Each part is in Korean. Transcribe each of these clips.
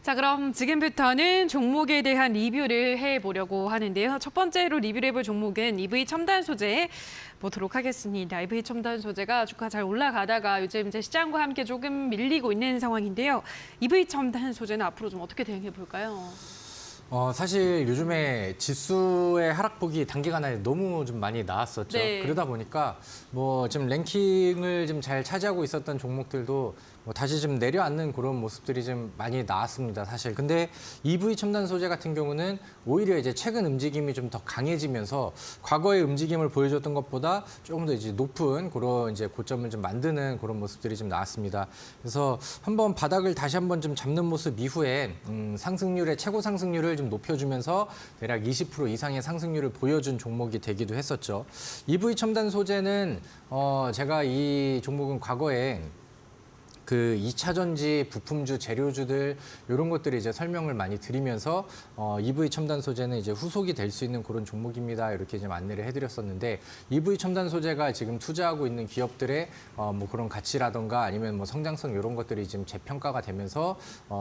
자, 그럼 지금부터는 종목에 대한 리뷰를 해보려고 하는데요. 첫 번째로 리뷰를 해볼 종목은 EV 첨단 소재 보도록 하겠습니다. EV 첨단 소재가 주가 잘 올라가다가 요즘 이제 시장과 함께 조금 밀리고 있는 상황인데요. EV 첨단 소재는 앞으로 좀 어떻게 대응해 볼까요? 사실 요즘에 지수의 하락폭이 단기간에 너무 좀 많이 나왔었죠. 네. 그러다 보니까 뭐 좀 랭킹을 좀 잘 차지하고 있었던 종목들도 뭐 다시 좀 내려앉는 그런 모습들이 좀 많이 나왔습니다, 사실. 근데 EV 첨단 소재 같은 경우는 오히려 이제 최근 움직임이 좀 더 강해지면서 과거의 움직임을 보여줬던 것보다 조금 더 이제 높은 그런 이제 고점을 좀 만드는 그런 모습들이 좀 나왔습니다. 그래서 한번 바닥을 다시 한번 좀 잡는 모습 이후에 상승률의 최고 상승률을 좀 높여주면서 대략 20% 이상의 상승률을 보여준 종목이 되기도 했었죠. EV 첨단 소재는 제가 이 종목은 과거에 그 2차 전지, 부품주, 재료주들 이런 것들이 이제 설명을 많이 드리면서 EV 첨단 소재는 이제 후속이 될 수 있는 그런 종목입니다. 이렇게 좀 안내를 해드렸었는데 EV 첨단 소재가 지금 투자하고 있는 기업들의 뭐 그런 가치라던가 아니면 뭐 성장성 이런 것들이 지금 재평가가 되면서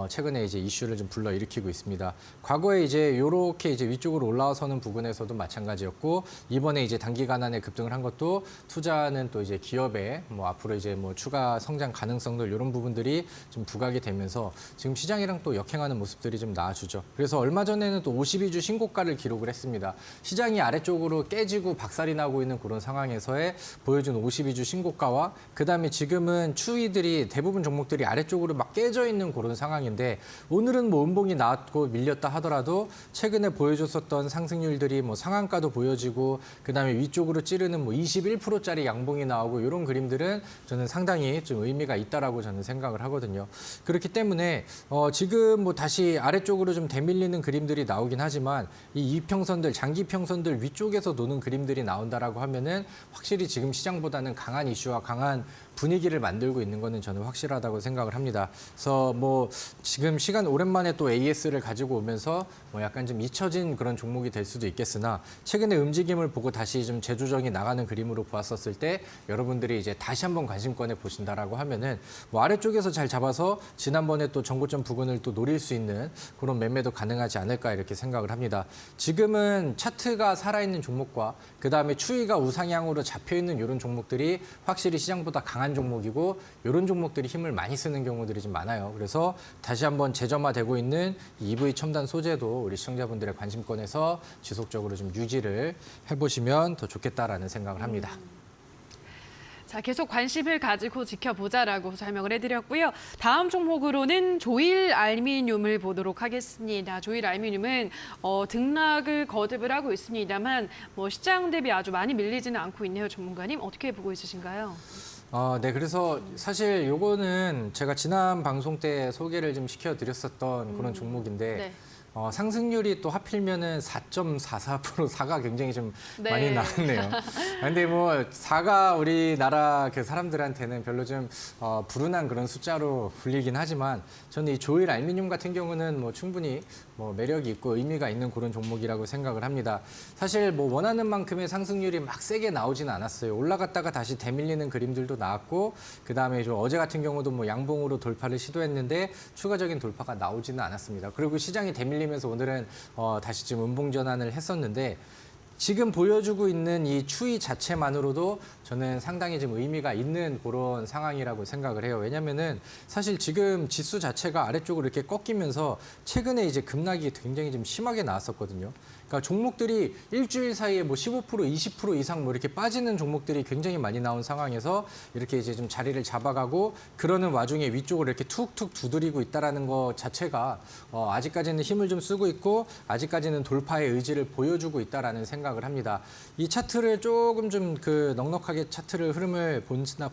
최근에 이제 이슈를 좀 불러일으키고 있습니다. 과거에 이제 이렇게 이제 위쪽으로 올라서는 부분에서도 마찬가지였고 이번에 이제 단기간 안에 급등을 한 것도 투자는 또 이제 기업의 뭐 앞으로 이제 뭐 추가 성장 가능성들 이런 부분들이 좀 부각이 되면서 지금 시장이랑 또 역행하는 모습들이 좀 나와주죠. 그래서 얼마 전에는 또 52주 신고가를 기록을 했습니다. 시장이 아래쪽으로 깨지고 박살이 나고 있는 그런 상황에서의 보여준 52주 신고가와 그다음에 지금은 추이들이 대부분 종목들이 아래쪽으로 막 깨져 있는 그런 상황인데 오늘은 뭐 음봉이 나왔고 밀렸다 하더라도 최근에 보여줬었던 상승률들이 뭐 상한가도 보여지고 그다음에 위쪽으로 찌르는 뭐 21%짜리 양봉이 나오고 이런 그림들은 저는 상당히 좀 의미가 있다라고 저는 생각을 하거든요. 그렇기 때문에 지금 뭐 다시 아래쪽으로 좀 대밀리는 그림들이 나오긴 하지만 이 이평선들, 장기 평선들 위쪽에서 노는 그림들이 나온다라고 하면은 확실히 지금 시장보다는 강한 이슈와 강한 분위기를 만들고 있는 거는 저는 확실하다고 생각을 합니다. 그래서 뭐 지금 시간 오랜만에 또 AS를 가지고 오면서 뭐 약간 좀 잊혀진 그런 종목이 될 수도 있겠으나 최근의 움직임을 보고 다시 좀 재조정이 나가는 그림으로 보았었을 때 여러분들이 이제 다시 한번 관심권에 보신다라고 하면은 뭐 아래쪽에서 잘 잡아서 지난번에 또 전고점 부근을 또 노릴 수 있는 그런 매매도 가능하지 않을까 이렇게 생각을 합니다. 지금은 차트가 살아있는 종목과 그다음에 추이가 우상향으로 잡혀있는 이런 종목들이 확실히 시장보다 강한 종목이고 이런 종목들이 힘을 많이 쓰는 경우들이 좀 많아요. 그래서 다시 한번 재점화되고 있는 EV 첨단 소재도 우리 시청자분들의 관심권에서 지속적으로 좀 유지를 해보시면 더 좋겠다라는 생각을 합니다. 자, 계속 관심을 가지고 지켜보자라고 설명을 해드렸고요. 다음 종목으로는 조일 알미늄을 보도록 하겠습니다. 조일 알미늄은 등락을 거듭을 하고 있습니다만 뭐 시장 대비 아주 많이 밀리지는 않고 있네요. 전문가님 어떻게 보고 있으신가요? 네, 그래서 사실 요거는 제가 지난 방송 때 소개를 좀 시켜드렸었던 그런 종목인데 네. 상승률이 또 하필면은 4.44% 4가 굉장히 좀 네. 많이 나왔네요. 근데 뭐 4가 우리나라 그 사람들한테는 별로 좀 불운한 그런 숫자로 불리긴 하지만 저는 이 조일 알미늄 같은 경우는 뭐 충분히 뭐 매력이 있고 의미가 있는 그런 종목이라고 생각을 합니다. 사실 뭐 원하는 만큼의 상승률이 막 세게 나오지는 않았어요. 올라갔다가 다시 대밀리는 그림들도 나왔고 그다음에 좀 어제 같은 경우도 뭐 양봉으로 돌파를 시도했는데 추가적인 돌파가 나오지는 않았습니다. 그리고 시장이 대밀리면서 오늘은 다시 지금 음봉 전환을 했었는데 지금 보여주고 있는 이 추이 자체만으로도 저는 상당히 좀 의미가 있는 그런 상황이라고 생각을 해요. 왜냐면은 사실 지금 지수 자체가 아래쪽으로 이렇게 꺾이면서 최근에 이제 급락이 굉장히 좀 심하게 나왔었거든요. 그러니까 종목들이 일주일 사이에 뭐 15%, 20% 이상 뭐 이렇게 빠지는 종목들이 굉장히 많이 나온 상황에서 이렇게 이제 좀 자리를 잡아가고 그러는 와중에 위쪽으로 이렇게 툭툭 두드리고 있다라는 것 자체가 아직까지는 힘을 좀 쓰고 있고 아직까지는 돌파의 의지를 보여주고 있다라는 생각을 합니다. 이 차트를 조금 좀 그 넉넉하게 차트를 흐름을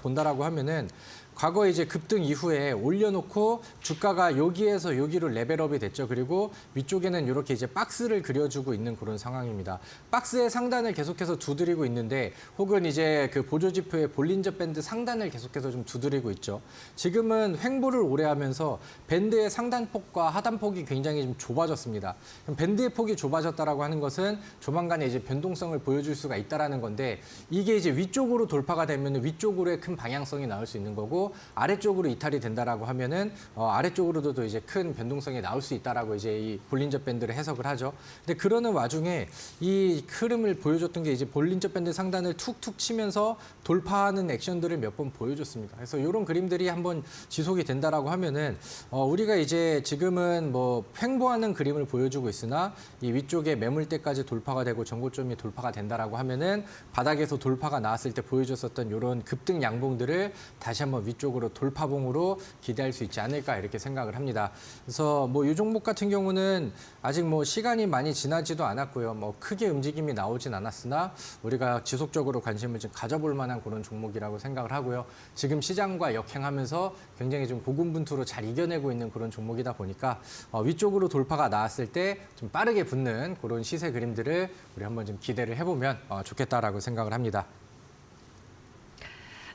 본다라고 하면은 과거에 이제 급등 이후에 올려놓고 주가가 여기에서 여기로 레벨업이 됐죠. 그리고 위쪽에는 이렇게 이제 박스를 그려주고 있는 그런 상황입니다. 박스의 상단을 계속해서 두드리고 있는데 혹은 이제 그 보조지표의 볼린저 밴드 상단을 계속해서 좀 두드리고 있죠. 지금은 횡보를 오래 하면서 밴드의 상단폭과 하단폭이 굉장히 좀 좁아졌습니다. 밴드의 폭이 좁아졌다라고 하는 것은 조만간에 이제 변동성을 보여줄 수가 있다라는 건데 이게 이제 위쪽으로 돌파가 되면 위쪽으로의 큰 방향성이 나올 수 있는 거고 되고 아래쪽으로 이탈이 된다라고 하면은 아래쪽으로도 또 이제 큰 변동성이 나올 수 있다라고 이제 이 볼린저 밴드를 해석을 하죠. 근데 그러는 와중에 이 흐름을 보여줬던 게 이제 볼린저 밴드 상단을 툭툭 치면서 돌파하는 액션들을 몇 번 보여줬습니다. 그래서 이런 그림들이 한번 지속이 된다라고 하면은 우리가 이제 지금은 뭐 횡보하는 그림을 보여주고 있으나 이 위쪽에 매물대까지 돌파가 되고 전고점이 돌파가 된다라고 하면은 바닥에서 돌파가 나왔을 때 보여줬었던 이런 급등 양봉들을 다시 한번 위쪽으로 돌파봉으로 기대할 수 있지 않을까 이렇게 생각을 합니다. 그래서 뭐 이 종목 같은 경우는 아직 뭐 시간이 많이 지나지도 않았고요. 뭐 크게 움직임이 나오진 않았으나 우리가 지속적으로 관심을 좀 가져볼 만한 그런 종목이라고 생각을 하고요. 지금 시장과 역행하면서 굉장히 좀 고군분투로 잘 이겨내고 있는 그런 종목이다 보니까 위쪽으로 돌파가 나왔을 때 좀 빠르게 붙는 그런 시세 그림들을 우리 한번 좀 기대를 해보면 좋겠다라고 생각을 합니다.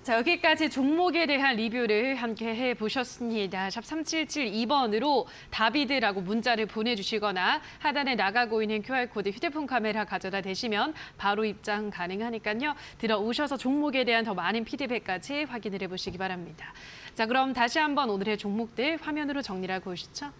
자, 여기까지 종목에 대한 리뷰를 함께 해보셨습니다. 샵 3772번으로 다비드라고 문자를 보내주시거나 하단에 나가고 있는 QR코드 휴대폰 카메라 가져다 대시면 바로 입장 가능하니까요. 들어오셔서 종목에 대한 더 많은 피드백까지 확인을 해보시기 바랍니다. 자, 그럼 다시 한번 오늘의 종목들 화면으로 정리를 하고 오시죠.